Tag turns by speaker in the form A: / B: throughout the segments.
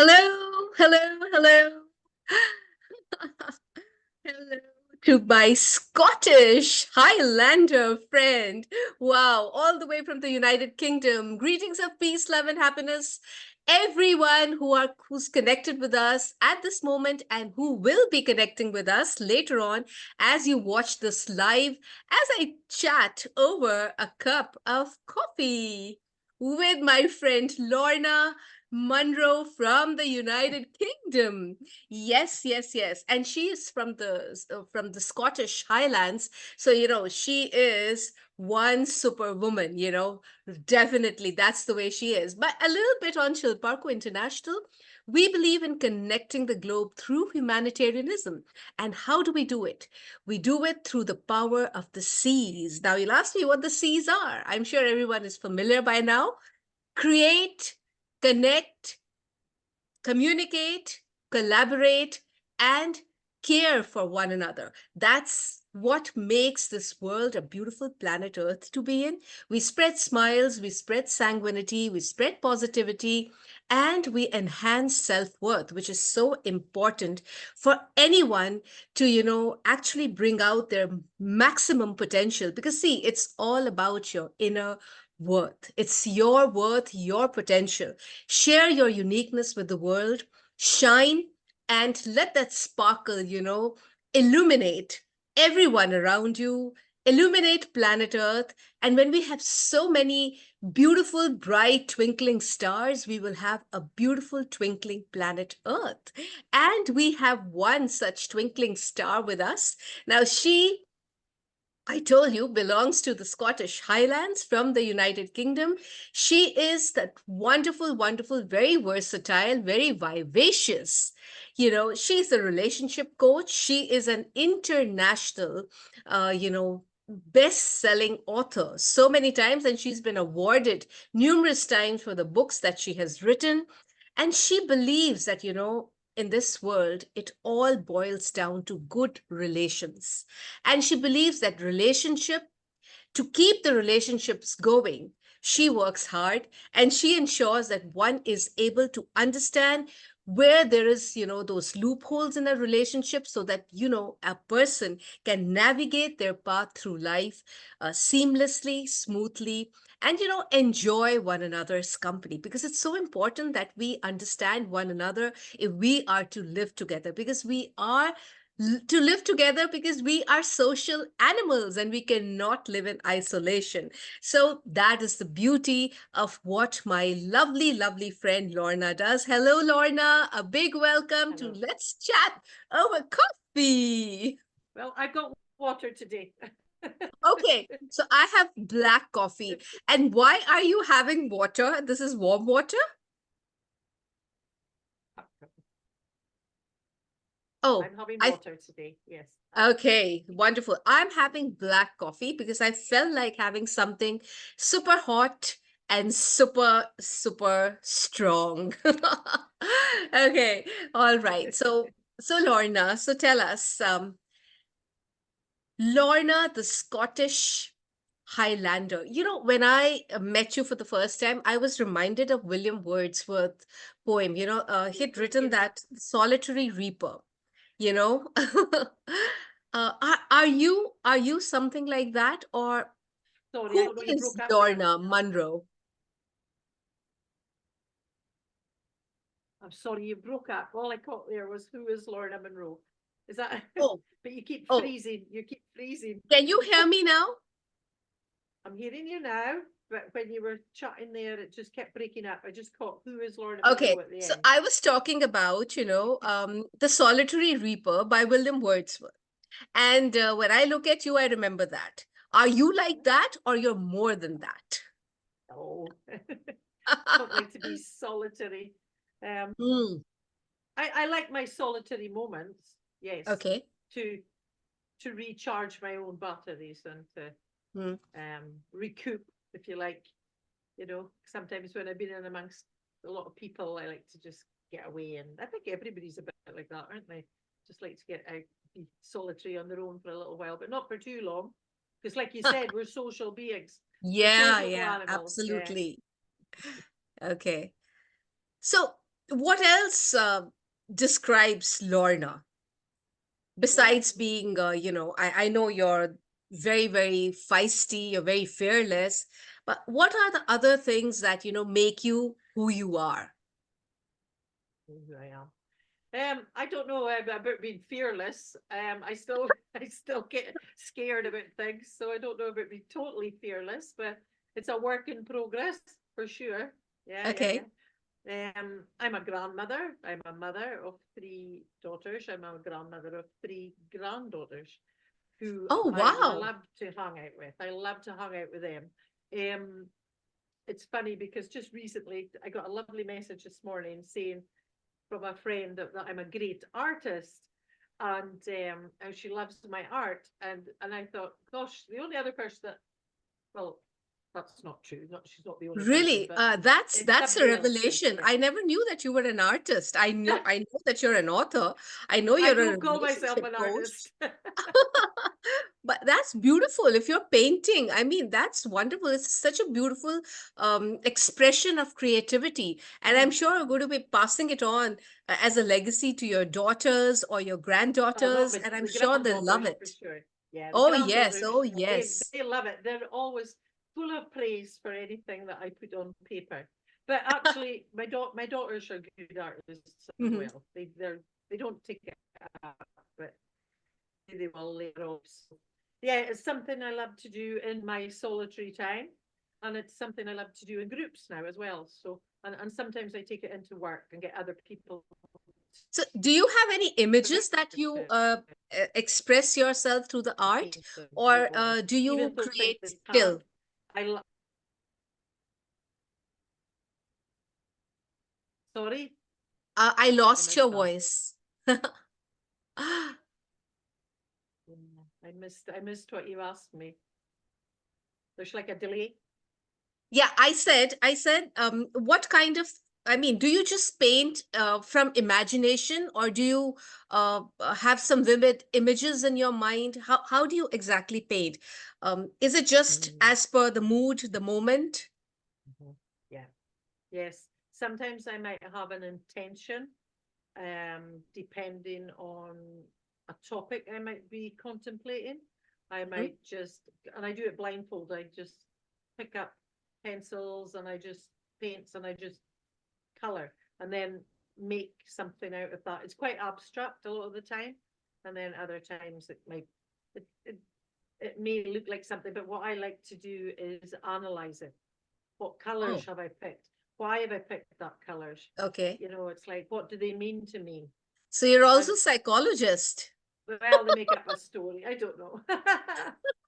A: Hello, hello, hello. Hello to my Scottish Highlander friend. Wow, all the way from the United Kingdom. Greetings of peace, love, and happiness. Everyone who's connected with us at this moment and who will be connecting with us later on as you watch this live, as I chat over a cup of coffee with my friend Lorna Monroe from the United Kingdom. Yes, yes, yes. And she is from the Scottish Highlands. So, she is one superwoman, Definitely that's the way she is. But a little bit on Shilparko International. We believe in connecting the globe through humanitarianism. And how do we do it? We do it through the power of the seas. Now, you'll ask me what the seas are. I'm sure everyone is familiar by now. Create, connect, communicate, collaborate, and care for one another. That's what makes this world a beautiful planet Earth to be in. We spread smiles, we spread sanguinity, we spread positivity, and we enhance self-worth, which is so important for anyone to, actually bring out their maximum potential. Because see, it's all about your inner worth. It's your worth, your potential. Share your uniqueness with the world, shine, and let that sparkle, illuminate everyone around you, illuminate planet Earth. And when we have so many beautiful, bright, twinkling stars, we will have a beautiful, twinkling planet Earth. And we have one such twinkling star with us. Now, I told you, belongs to the Scottish Highlands from the United Kingdom. She is that wonderful, wonderful, very versatile, very vivacious. She's a relationship coach. She is an international, best-selling author so many times, and she's been awarded numerous times for the books that she has written. And she believes that, in this world, it all boils down to good relations. And she believes that to keep the relationships going, she works hard and she ensures that one is able to understand where there is, those loopholes in a relationship so that, a person can navigate their path through life seamlessly, smoothly, and, enjoy one another's company because it's so important that we understand one another if we are to live together because to live together because we are social animals and we cannot live in isolation. So that is the beauty of what my lovely, lovely friend Lorna does. Hello, Lorna. A big welcome to
B: Hello.
A: Let's Chat Over Coffee.
B: Well, I got water today.
A: Okay, so I have black coffee. And why are you having water? This is warm water? Oh,
B: I'm having
A: I
B: water today. Yes.
A: Okay, wonderful. I'm having black coffee because I felt like having something super hot and super, super strong. Okay, all right. So Lorna, so tell us, Lorna, the Scottish Highlander. When I met you for the first time, I was reminded of William Wordsworth poem. He'd written
B: Yes.
A: that Solitary Reaper you know are you something like that, or
B: Sorry, I
A: who
B: don't know. You
A: is
B: broke up there.
A: Lorna Monroe?
B: I'm sorry, you broke up. All I caught there was who is Lorna Monroe. Is that?
A: Oh,
B: But you keep
A: oh,
B: freezing. You keep freezing.
A: can you hear me now?
B: I'm hearing you now, but when you were chatting there, it just kept breaking up. I just caught who is Lorna
A: Okay,
B: Monroe at the
A: so
B: end.
A: I was talking about The Solitary Reaper by William Wordsworth, and when I look at you, I remember that. Are you like that, or you're more than that?
B: Oh, don't like to be solitary. Um,
A: Hmm.
B: I like my solitary moments. Yes,
A: Okay.
B: to to recharge my own batteries and to
A: Hmm.
B: recoup, if you like. Sometimes when I've been in amongst a lot of people, I like to just get away. And I think everybody's a bit like that, aren't they? Just like to get out, be solitary on their own for a little while, but not for too long. Because, like you said, we're social beings, we're
A: Yeah,
B: social
A: yeah,
B: animals. Yeah.
A: absolutely. Okay. So What else describes Lorna
B: Well,
A: besides being, I know you're very, very feisty, you're very fearless, but what are the other things that, make you who you are?
B: who I am. I don't know about being fearless. I still I still get scared about things, so I don't know about being totally fearless, but it's a work in progress for sure. Yeah, yeah,
A: Okay.
B: yeah. I'm a grandmother. I'm a mother of three daughters. I'm a grandmother of three granddaughters who
A: Oh,
B: I
A: wow.
B: love to hang out with. I love to hang out with them. Um, it's funny because just recently I got a lovely message this morning saying from a friend that I'm a great artist and she loves my art and I thought, gosh, the only other person that well, that's not true. Not she's not the only person,
A: Really?
B: but if
A: That's a
B: somebody else thinks,
A: revelation.
B: yeah.
A: I never knew that you were an artist. I know that you're an author. I know
B: I
A: you're a
B: don't call myself
A: relationship
B: an
A: coach.
B: artist.
A: But that's beautiful. If you're painting, I mean, that's wonderful. It's such a beautiful expression of creativity. And I'm
B: Mm.
A: sure you're going to be passing it on as a legacy to your daughters or your
B: Oh, not
A: granddaughters.
B: my
A: And I'm
B: the
A: sure they'll love
B: granddaughters for
A: it.
B: sure. Yeah, the
A: Oh, yes.
B: granddaughters,
A: Oh, yes.
B: they love it. They're always full of praise for anything that I put on paper. But actually, my daughters are good artists as
A: Mhm.
B: well. They don't take it up, but they will later on. So, yeah, it's something I love to do in my solitary time, and it's something I love to do in groups now as well. So, and sometimes I take it into work and get other people
A: So, do you have any images that you
B: to
A: express yourself through the art,
B: paint them, you
A: or
B: know, and
A: do
B: even
A: you
B: though things
A: create
B: they can't,
A: still?
B: I sorry,
A: I
B: I
A: lost your
B: missed that.
A: voice.
B: Yeah, I missed what you asked me. There's like a delay.
A: Yeah, I said, what kind of, I mean, do you just paint from imagination, or do you have some vivid images in your mind? How do you exactly paint? Is it just
B: Mm,
A: as per the mood, the moment?
B: mhm. Yeah. Yes. Sometimes I might have an intention, depending on a topic I might be contemplating. I
A: Mhm.
B: might just, and I do it blindfold. I just pick up pencils and I just paints and I just color and then make something out of that. It's quite abstract a lot of the time, and then other times it, it, it may look like something. But what I like to do is analyze it. What colors
A: Oh,
B: have I picked? Why have I picked that colors?
A: okay.
B: You know, it's like what do they mean to me?
A: So you're
B: And
A: also psychologist.
B: well, they make up a story. I don't know.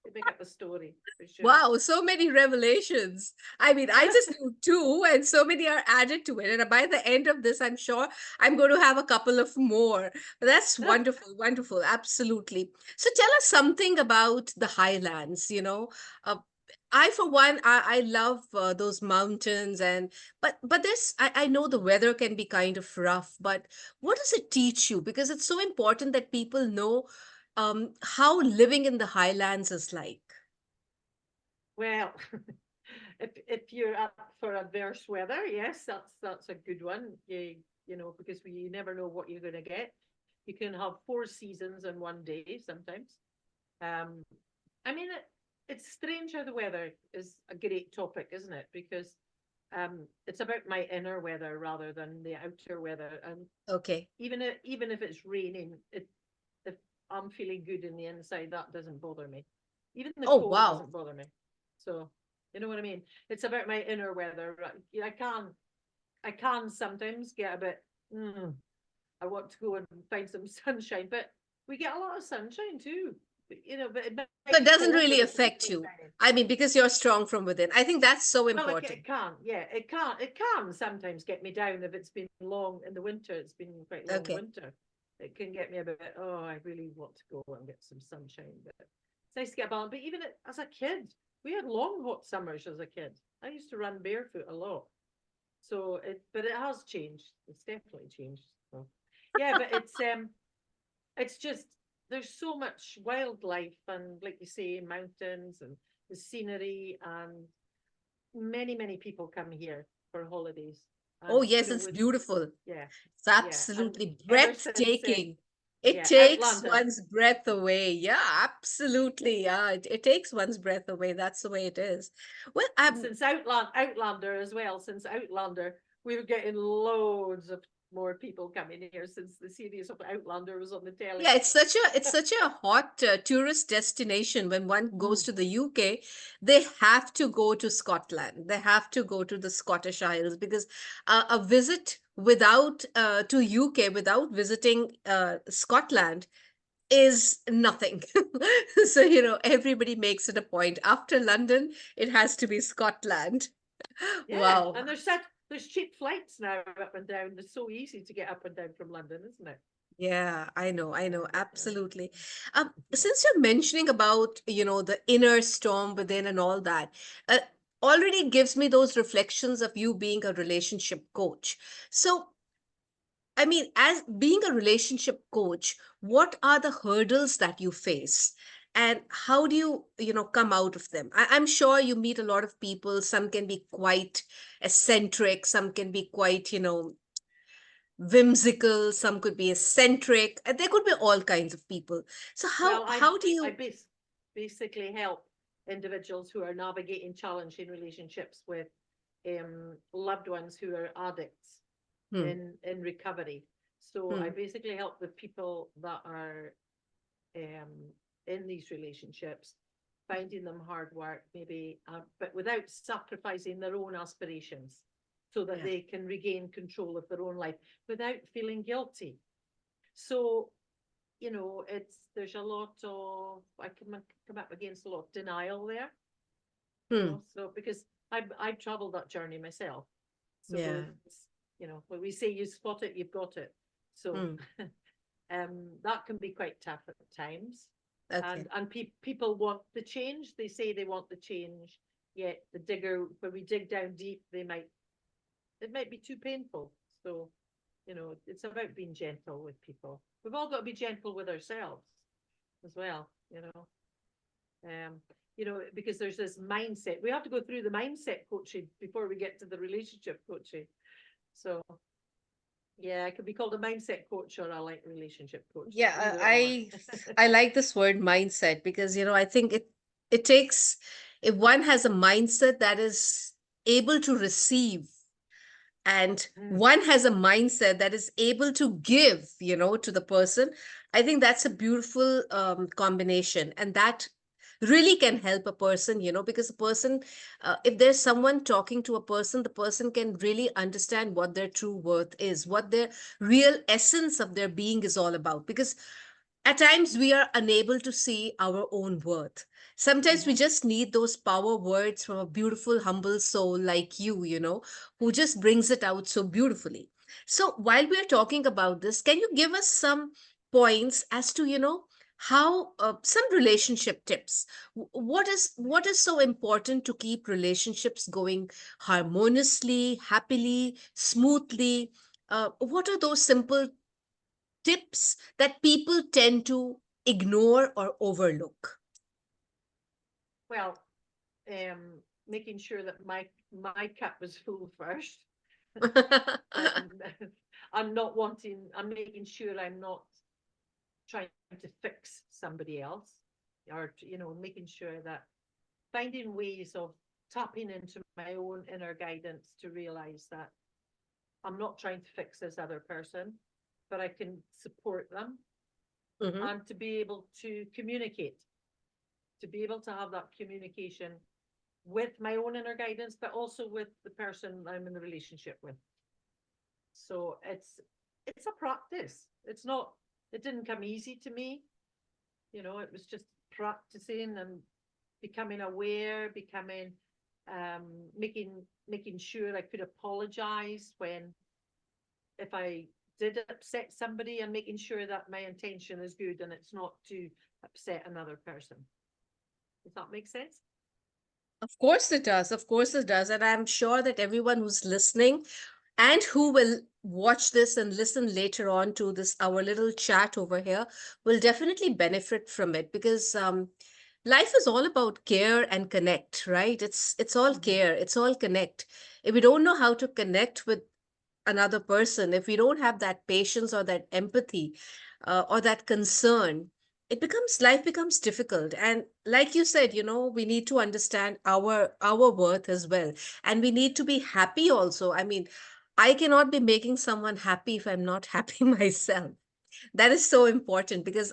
B: They make up a story for sure.
A: Wow, so many revelations. I mean, I just knew two, and so many are added to it. And by the end of this, I'm sure I'm going to have a couple of more. But that's wonderful, wonderful. Absolutely. So tell us something about the Highlands, Uh, I, for one, I love those mountains, but this, I know the weather can be kind of rough, but what does it teach you? Because it's so important that people know how living in the Highlands is like.
B: Well, if you're up for adverse weather, yes, that's a good one. You know, because you never know what you're going to get. You can have four seasons in one day sometimes. Um, I mean, it's strange how the weather is a great topic, isn't it? Because it's about my inner weather rather than the outer weather. And
A: Okay.
B: even if it's raining, if I'm feeling good in the inside, that doesn't bother me. Even the
A: Oh,
B: cold
A: wow.
B: doesn't bother me. So you know what I mean? It's about my inner weather. I can sometimes get a bit. Mm, I want to go and find some sunshine, but we get a lot of sunshine too. You know, but it
A: So
B: might
A: it
B: be
A: doesn't
B: cold,
A: really
B: but the sun
A: affect
B: is
A: you.
B: shining.
A: I mean, because you're strong from within. I think that's so
B: Well,
A: important.
B: it can, yeah, it can. It can sometimes get me down if it's been long in the winter. It's been quite long
A: Okay.
B: winter. It can get me a bit. Oh, I really want to go and get some sunshine. But it's nice to get a balance. But even as a kid, we had long hot summers as a kid. I used to run barefoot a lot. So but it has changed. It's definitely changed. So, yeah, but it's just there's so much wildlife and like you say, mountains and the scenery and many people come here for holidays
A: Oh,
B: And
A: yes, it's
B: with
A: beautiful.
B: yeah,
A: It's
B: yeah, and
A: absolutely
B: ever since
A: breathtaking. It
B: yeah,
A: takes
B: Outlander.
A: one's breath away. Yeah, absolutely. Yeah, it takes one's breath away. That's the way it is. Well,
B: And since Outlander as well, since Outlander, we were getting loads of more people coming here since the series of Outlander was on the telly.
A: yeah, it's such a hot tourist destination. When one goes
B: Mm.
A: to the UK, they have to go to Scotland. They have to go to the Scottish Isles because a visit without to UK without visiting Scotland is nothing. So, everybody makes it a point. After London, it has to be Scotland.
B: Yeah,
A: Wow.
B: and there's cheap flights now up and down. It's so easy to get up and down from London, isn't it?
A: Yeah, I know,
B: Yeah.
A: absolutely. Since you're mentioning about, the inner storm within and all that, already gives me those reflections of you being a relationship coach. So, I mean, as being a relationship coach, what are the hurdles that you face? And how do you, come out of them? I'm sure you meet a lot of people. Some can be quite eccentric, some can be quite, whimsical, some could be eccentric. There could be all kinds of people. So how
B: Well,
A: how do
B: I
A: you
B: basically help individuals who are navigating challenging relationships with loved ones who are addicts
A: hmm,
B: in recovery. So I
A: hmm,
B: basically help the people that are um, in these relationships, finding them hard work, maybe, but without sacrificing their own aspirations, so that
A: yeah.
B: they can regain control of their own life without feeling guilty. So, it's there's a lot of I can come up against a lot of denial there,
A: Hmm,
B: so because I've traveled that journey myself. So
A: yeah.
B: it's when we say you spot it, you've got it. So
A: Hmm,
B: that can be quite tough at times.
A: okay.
B: And people want the change. They say they want the change, yet the digger when we dig down deep, it might be too painful. So it's about being gentle with people. We've all got to be gentle with ourselves as well. Um, because there's this mindset. We have to go through the mindset coaching before we get to the relationship coaching. So yeah, I could be called a mindset coach or a like relationship coach,
A: Yeah,
B: either or.
A: I like this word mindset because I think it takes, if one has a mindset that is able to receive, and
B: Mm.
A: one has a mindset that is able to give, to the person. I think that's a beautiful combination, and that really can help a person, because a person, if there's someone talking to a person, the person can really understand what their true worth is, what their real essence of their being is all about, because at times we are unable to see our own worth. Sometimes we
B: Mm-hmm.
A: just need those power words from a beautiful, humble soul like you, who just brings it out so beautifully. So while we are talking about this, can you give us some points as to, how some relationship tips? What is so important to keep relationships going harmoniously, happily, smoothly? What are those simple tips that people tend to ignore or overlook?
B: Well, making sure that my cup is full first. um, I'm making sure I'm not trying to fix somebody else, or making sure that finding ways of tapping into my own inner guidance to realize that I'm not trying to fix this other person, but I can support them,
A: Mhm.
B: and to be able to communicate, to be able to have that communication with my own inner guidance, but also with the person I'm in the relationship with. So it's a practice. It didn't come easy to me. It was just practicing and becoming aware, becoming making sure I could apologize when if I did upset somebody, and making sure that my intention is good and it's not to upset another person. Does that make sense?
A: Of course it does. Of course it does. And I'm sure that everyone who's listening and who will watch this and listen later on to this, our little chat over here, will definitely benefit from it, because life is all about care and connect, right? It's all
B: Mm-hmm.
A: care, it's all connect. If we don't know how to connect with another person, if we don't have that patience or that empathy, or that concern, life becomes difficult. And like you said, we need to understand our worth as well, and we need to be happy also. I mean, I cannot be making someone happy if I'm not happy myself. That is so important, because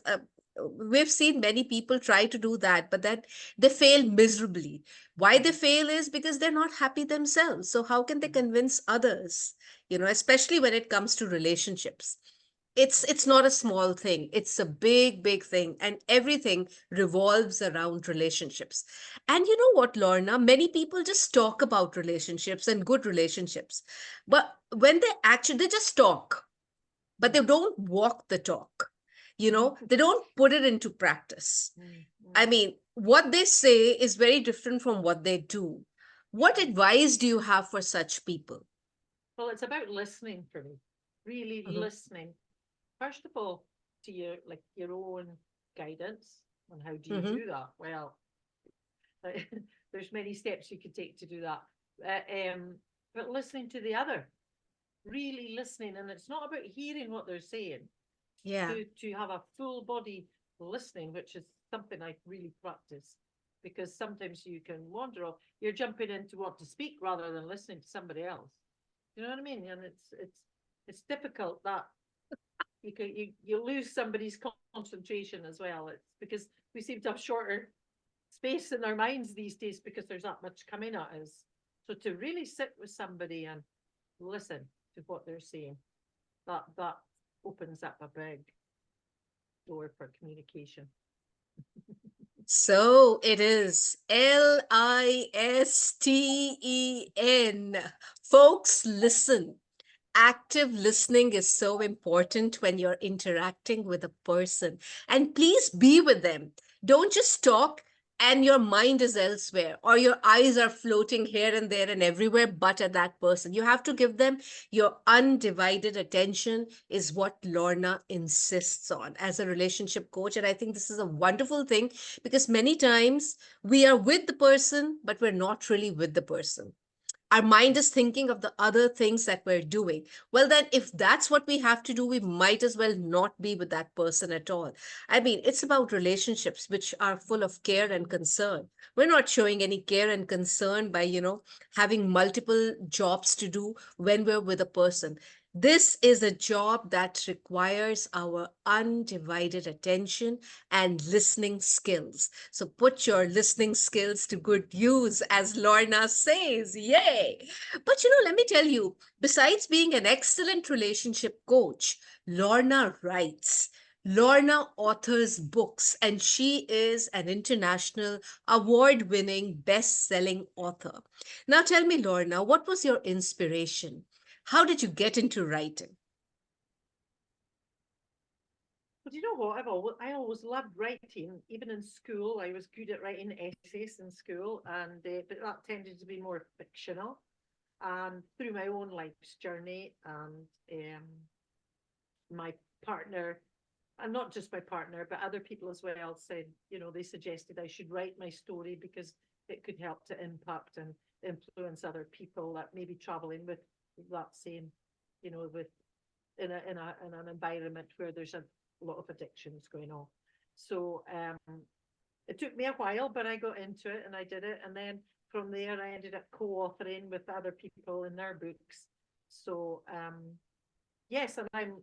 A: we've seen many people try to do that, but that they fail miserably. Why they
B: Mhm.
A: fail is because they're not happy themselves. So how can they
B: Mhm.
A: convince others? Especially when it comes to relationships. It's not a small thing. It's a big, big thing, and everything revolves around relationships. And you know what, Lorna? Many people just talk about relationships and good relationships, but when they just talk, but they
B: Mhm.
A: don't walk the talk.
B: Mhm.
A: They don't put it into practice.
B: Mhm.
A: I
B: Mhm.
A: mean, what they say is very different from what they do. What
B: Mhm.
A: advice do you have for such people?
B: Well, it's about listening for me, really
A: Hmm.
B: listening. First of all, to your own guidance on how do you
A: Hmm.
B: do that. Well, there's many steps you could take to do that. But listening to the other, really listening, and it's not about hearing what they're saying.
A: Yeah.
B: To have a full body listening, which is something I really practice, because sometimes you can wander off. You're jumping into what to speak rather than listening to somebody else. You know what I mean? And it's difficult that you lose somebody's concentration as well. It's because we seem to have shorter space in our minds these days because there's that much coming at us. So to really sit with somebody and listen to what they're saying, that opens up a big door for communication.
A: So it is Listen. Folks, listen. Active listening is so important when you're interacting with a person. And please be with them. Don't just talk and your mind is elsewhere, or your eyes are floating here and there and everywhere but at that person. You have to give them your undivided attention, is what Lorna insists on as a relationship coach. And I think this is a wonderful thing, because many times we are with the person, but we're not really with the person. Our mind is thinking of the other things that we're doing. Well, then, if that's what we have to do, we might as well not be with that person at all. I mean, it's about relationships which are full of care and concern. We're not showing any care and concern by, having multiple jobs to do when we're with a person. This is a job that requires our undivided attention and listening skills. So put your listening skills to good use, as Lorna says. Yay! But let me tell you, besides being an excellent relationship coach, Lorna writes. Lorna authors books, and she is an international award winning best selling author. Now, tell me, Lorna, what was your inspiration? How did you get into writing?
B: But you know what? I always loved writing. Even in school, I was good at writing essays in school, and but that tended to be more fictional. And through my own life's journey, and my partner, and not just my partner, but other people as well, said, they suggested I should write my story because it could help to impact and influence other people that may be traveling with that same, with in an environment where there's a lot of addictions going on. So it took me a while, but I got into it and I did it. And then from there, I ended up co-authoring with other people in their books. So yes, and I'm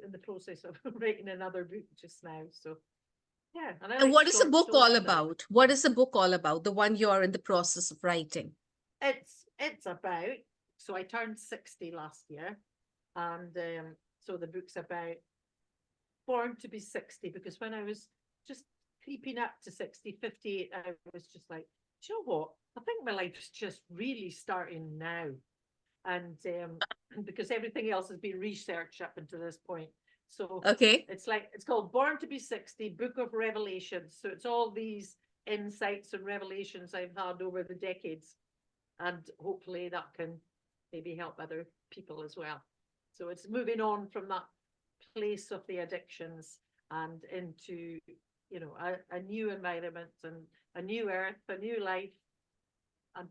B: in the process of writing another book just now. So yeah, and I
A: And
B: like
A: what is the
B: short
A: book all
B: stories.
A: about? What is the book all about? The one you're in the process of writing?
B: It's about, so I turned 60 last year, and so the book's about born to be 60, because when I was just creeping up to 60, 58, I was just like, do you know what? I think my life's just really starting now. And because everything else has been researched up until this point. So
A: Okay.
B: it's called Born to be 60, Book of Revelations. So it's all these insights and revelations I've had over the decades. And hopefully that can maybe help other people as well. So it's moving on from that place of the addictions and into, a new environment and a new earth, a new life, and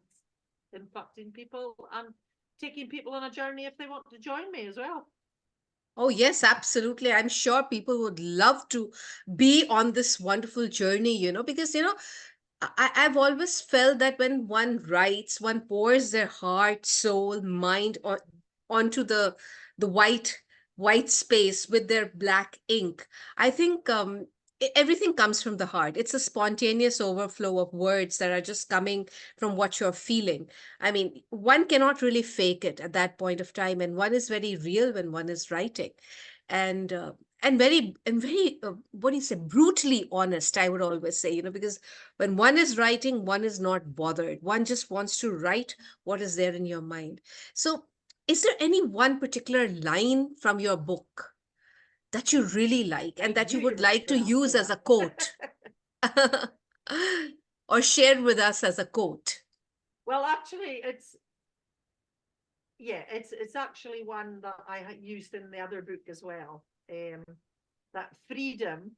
B: impacting people and taking people on a journey if they want to join me as well.
A: Oh, yes, absolutely. I'm sure people would love to be on this wonderful journey, because, I've always felt that when one writes, one pours their heart, soul, mind onto the white space with their black ink. I think everything comes from the heart. It's a spontaneous overflow of words that are just coming from what you're feeling. I mean, one cannot really fake it at that point of time, and one is very real when one is writing, and very what do you say, brutally honest. I would always say, because when one is writing, one is not bothered. One just wants to write what is there in your mind. So, is there any one particular line from your book that you really like
B: I
A: and that you
B: knew you
A: would
B: were
A: like
B: going
A: to
B: to ask me
A: use as a quote
B: that.
A: or share with us as a quote?
B: Well, actually, it's actually one that I used in the other book as well. That freedom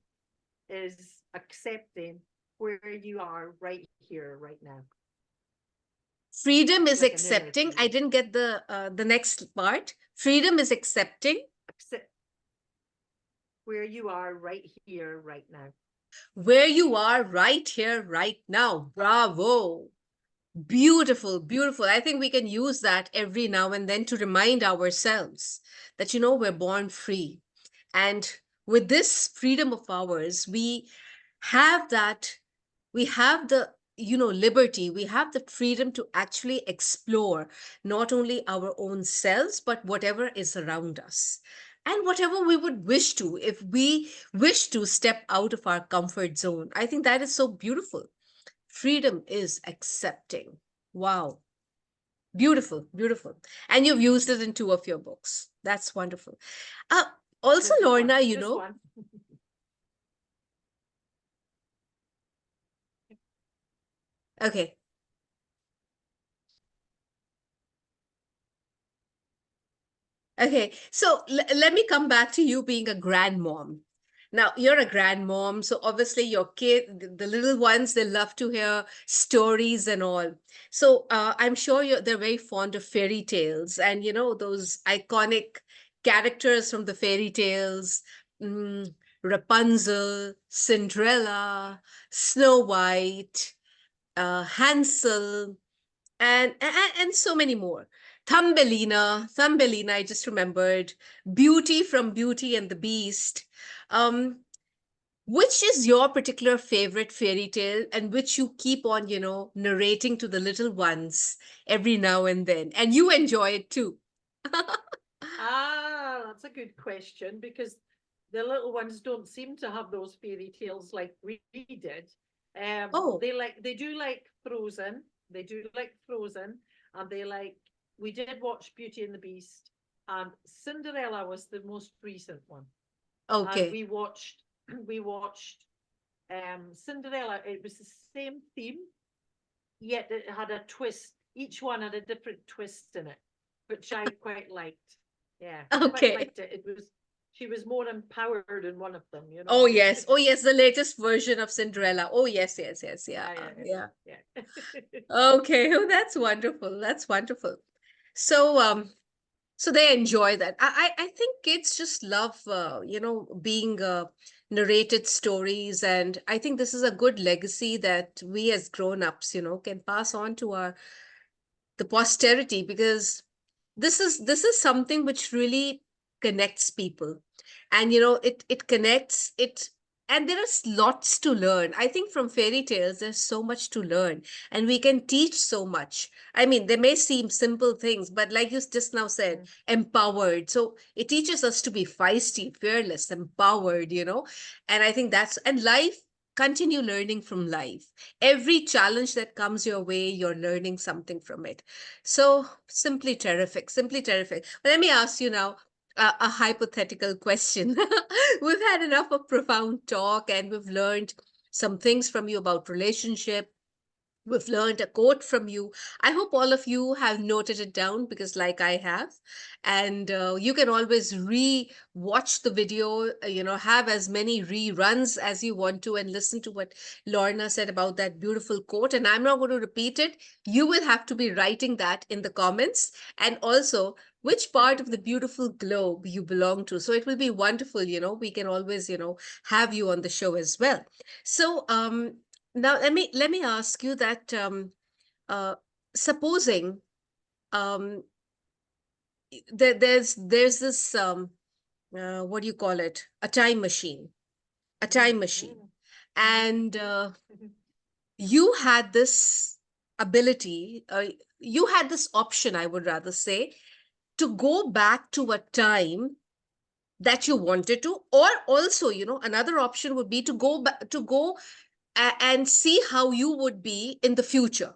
B: is accepting where you are right here, right now.
A: Freedom
B: It's
A: is
B: like an inner
A: accepting. I
B: freedom.
A: didn't get the next part. Freedom is accepting
B: Accept where you are right here, right now.
A: where you are right here, right now. Bravo. Beautiful, beautiful. I think we can use that every now and then to remind ourselves that, we're born free. And with this freedom of ours, have that, we have the, liberty, we have the freedom to actually explore not only our own selves, but whatever is around us. And whatever we would wish to, if we wish to step out of our comfort zone. I think that is so beautiful. Freedom is accepting. Wow. Beautiful, beautiful. And you've used it in two of your books. That's wonderful. Uh, Also,
B: Just one,
A: Lorna,
B: just one.
A: okay. Okay, so let me come back to you being a grandmom. Now, you're a grandmom, so obviously your kid, the little ones, they love to hear stories and all. So I'm sure they're very fond of fairy tales and, those iconic characters from the fairy tales, mm, Rapunzel, Cinderella, Snow White, Hansel, and so many more. Thumbelina, I just remembered. Beauty from Beauty and the Beast. Um, which is your particular favorite fairy tale and which you keep on, narrating to the little ones every now and then? And you enjoy it too.
B: Ah, that's a good question because the little ones don't seem to have those fairy tales like we did.
A: Oh,
B: They do like Frozen. They do like Frozen, and they like we did watch Beauty and the Beast, and Cinderella was the most recent one, and
A: okay.
B: we watched Cinderella. It was the same theme, yet it had a twist. Each one had a different twist in it, which I quite liked. Yeah, quite
A: Okay.
B: liked it. It was she was more empowered in one of them, you know.
A: Oh, yes. Oh, yes. The latest version of Cinderella. Oh, yes, yes, yes. Yeah.
B: Yeah, yeah,
A: Yeah.
B: yeah, yeah.
A: Okay. Oh, that's wonderful. That's wonderful. So, so they enjoy that. I think kids just love being narrated stories, and I think this is a good legacy that we as grown-ups can pass on to our the posterity, because this is something which really connects people. And it connects it, and there is lots to learn. I think from fairy tales there's so much to learn, and we can teach so much. I mean, they may seem simple things, but like you just now said,
B: Mm.
A: empowered. So it teaches us to be feisty, fearless, empowered, and I think that's, and life, continue learning from life. Every challenge that comes your way, you're learning something from it. So simply terrific, simply terrific. But let me ask you now a hypothetical question. We've had enough of profound talk and we've learned some things from you about relationship, We've learned a quote from you. I hope all of you have noted it down because, like I have, and you can always re-watch the video. Have as many reruns as you want to, and listen to what Lorna said about that beautiful quote. And I'm not going to repeat it. You will have to be writing that in the comments, and also which part of the beautiful globe you belong to. So it will be wonderful. We can always have you on the show as well. So now let me ask you that uh, supposing um, there's this what do you call it, a time machine, and you had this ability, you had this option, I would rather say, to go back to a time that you wanted to, or also another option would be to go back to go and see how you would be in the future.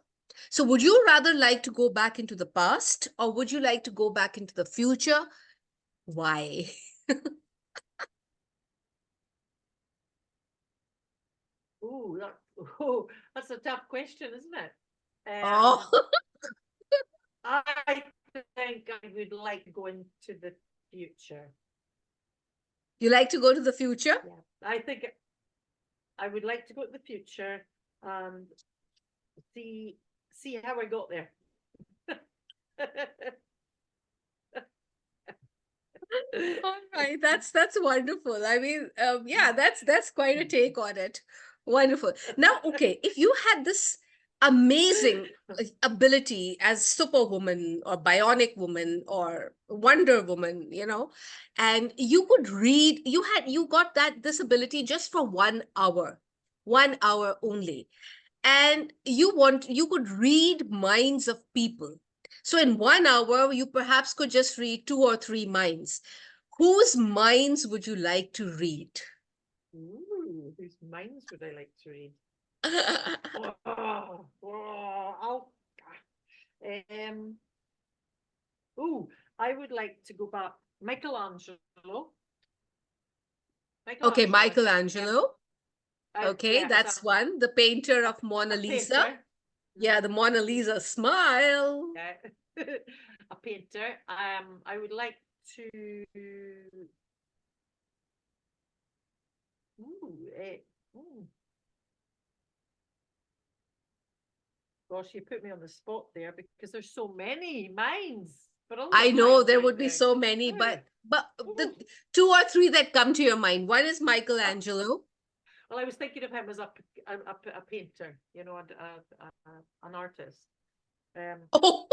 A: So, would you rather like to go back into the past, or would you like to go back into the future? Why?
B: Ooh, oh, that's a tough question, isn't it?
A: Oh,
B: I think I would like to go into the future.
A: you like to go to the future?
B: Yeah, I think I would like to go to the future and see how I got there.
A: All right, that's wonderful. I mean, yeah, that's quite a take on it. Wonderful. Now, okay, if you had this amazing ability as Superwoman or Bionic Woman or Wonder Woman, and you could read, you got this ability just for 1 hour, 1 hour only, and you could read minds of people. So in 1 hour you perhaps could just read two or three minds. Whose minds would you like to read?
B: Ooh, whose minds would I like to read? I'll, ooh, I would like to go back. Michelangelo.
A: Okay,
B: Michelangelo.
A: Michelangelo. Okay,
B: Yeah, as
A: that's one, the painter of Mona
B: a
A: Lisa.
B: painter.
A: Yeah, the Mona Lisa smile.
B: Yeah. A painter. I would like to. Ooh, ooh. Gosh, you put me on the spot there because there's so many minds.
A: I
B: Brilliant
A: know
B: minds
A: there
B: out
A: would be
B: there.
A: so many,
B: Oh,
A: but the
B: ooh.
A: two or three that come to your mind, one is Michelangelo.
B: Well, I was thinking of him as a painter, an artist. Um,
A: Oh,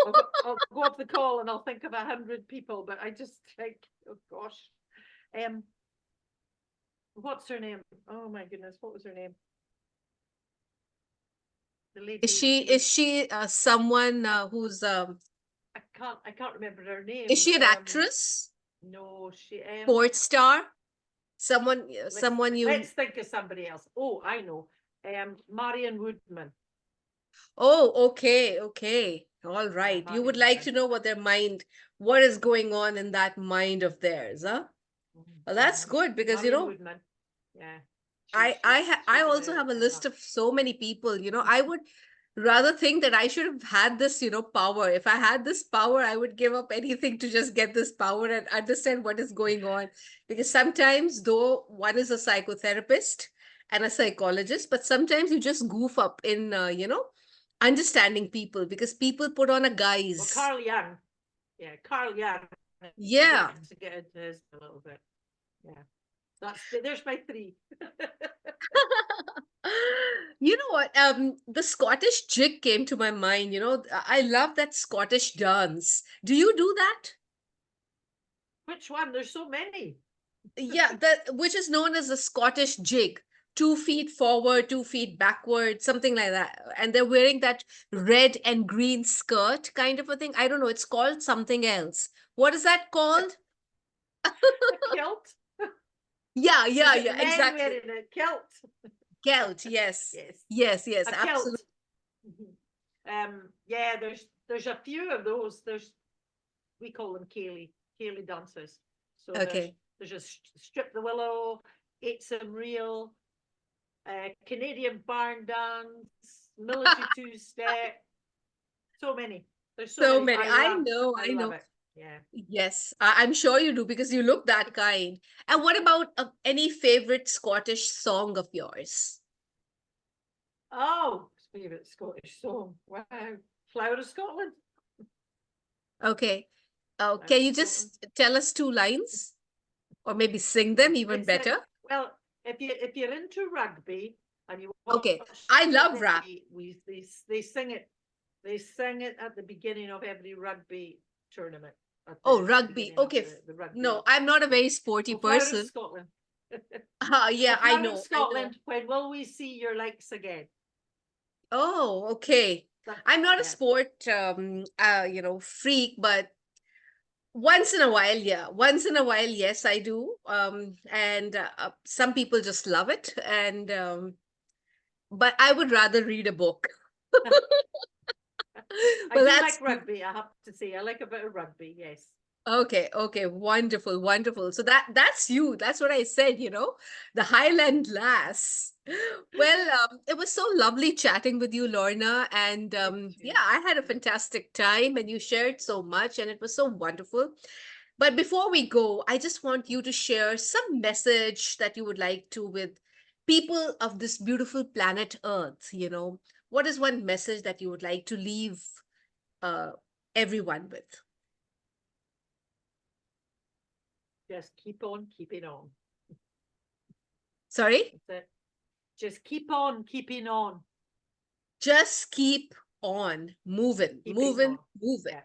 B: I'll go off the call and I'll think of 100 people, but I just think, oh gosh, um, what's her name? Oh my goodness, what was her name? The
A: is
B: lady.
A: she
B: She
A: is
B: was.
A: she someone who's
B: I can't remember her
A: is
B: name.
A: she an actress,
B: No, she.
A: sports star, someone
B: Let's
A: someone you?
B: let's think of somebody else. Oh, I know. Marion Woodman.
A: Oh, okay, okay, all
B: Yeah,
A: right. You would
B: Marion
A: like
B: Woodman.
A: to know what is going on in that mind of theirs, huh? Well, that's good because
B: Marion Woodman. Yeah,
A: I
B: she's
A: also have a list
B: enough.
A: of so many people. I would rather think that I should have had this, power. If I had this power, I would give up anything to just get this power and understand what is going on. Because sometimes, though one is a psychotherapist and a psychologist, but sometimes you just goof up in, understanding people because people put on a
B: Well,
A: guise.
B: Carl Young. Yeah, Carl Young. I'd
A: Yeah.
B: like to get into his a little bit. Yeah, there's my three.
A: You know what? The Scottish jig came to my mind. I love that Scottish dance. Do you do that?
B: Which one? There's so many.
A: Yeah, that which is known as the Scottish jig. 2 feet forward, 2 feet backward, something like that. And they're wearing that red and green skirt kind of a thing. I don't know. It's called something else. What is that called?
B: A kilt.
A: Yeah,
B: Is
A: yeah,
B: it
A: yeah,
B: men
A: exactly.
B: wearing a kilt?
A: Gelt, yes.
B: Yes,
A: Yes, yes,
B: a
A: absolutely.
B: kilt. Yeah, there's a few of those. We call them Cayley dances. So
A: Okay.
B: there's a strip the willow, ate some real, Canadian barn dance. military two-step. So many. There's so
A: So
B: many.
A: many.
B: I
A: I
B: love
A: know.
B: it. Yeah.
A: Yes, I'm sure you do because you look that kind. And what about any favorite Scottish song of yours?
B: Oh, favorite Scottish song. Wow. Flower of Scotland.
A: Okay.
B: Flower
A: Can
B: of
A: you
B: Scotland.
A: just tell us two lines or maybe sing them even
B: It's a
A: better?
B: well, if you're into rugby and you
A: Okay.
B: watch
A: I love rap.
B: rugby, they sing it. They sing it at the beginning of every rugby tournament. At
A: Oh,
B: the
A: rugby.
B: beginning of
A: Okay.
B: the
A: No,
B: rugby.
A: I'm not a
B: Yeah.
A: very sporty
B: Oh, Flower of
A: person.
B: Scotland.
A: Yeah,
B: Oh,
A: I
B: Flower of
A: know. I know.
B: Scotland. When will we see your likes again?
A: Oh, okay.
B: That,
A: I'm not a
B: yeah.
A: sport freak, but once in a while, yeah. Once in a while, yes, I do. And some people just love it, and but I would rather read a book.
B: I
A: Well,
B: do like
A: that's
B: rugby. I have to say, I like a bit of rugby. Yes.
A: okay. Okay, wonderful, wonderful. So that's you. That's what I said. The Highland Lass. Well, it was so lovely chatting with you, Lorna, and
B: You
A: yeah,
B: too.
A: I had a fantastic time, and you shared so much, and it was so wonderful. But before we go, I just want you to share some message that you would like to with people of this beautiful planet Earth. What is one message that you would like to leave uh, everyone with?
B: Just keep on keeping on.
A: Sorry?
B: That's it. Just keep on keeping on.
A: Just keep on moving,
B: Keeping
A: moving,
B: on.
A: moving.
B: Yeah.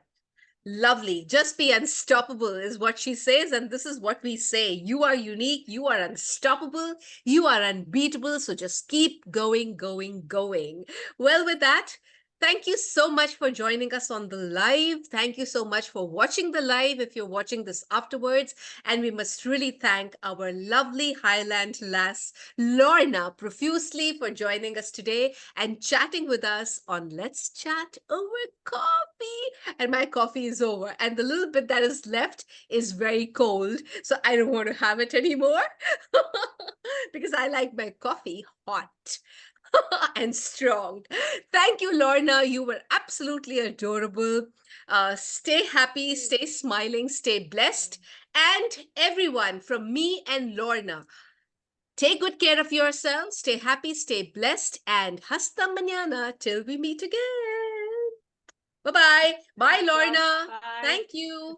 A: Lovely. Just be unstoppable is what she says. And this is what we say. You are unique. You are unstoppable. You are unbeatable. So just keep going, going, going. Well, with that, thank you so much for joining us on the live. Thank you so much for watching the live if you're watching this afterwards. And we must really thank our lovely Highland lass, Lorna, profusely for joining us today and chatting with us on Let's Chat Over Coffee. And my coffee is over, and the little bit that is left is very cold. So I don't want to have it anymore because I like my coffee hot and strong. Thank you, Lorna. You were absolutely adorable. Stay happy, stay smiling, stay blessed. And everyone from me and Lorna, take good care of yourselves, stay happy, stay blessed, and hasta mañana till we meet again. Bye bye. Bye,
B: Thanks, love.
A: Lorna.
B: Bye.
A: Thank you.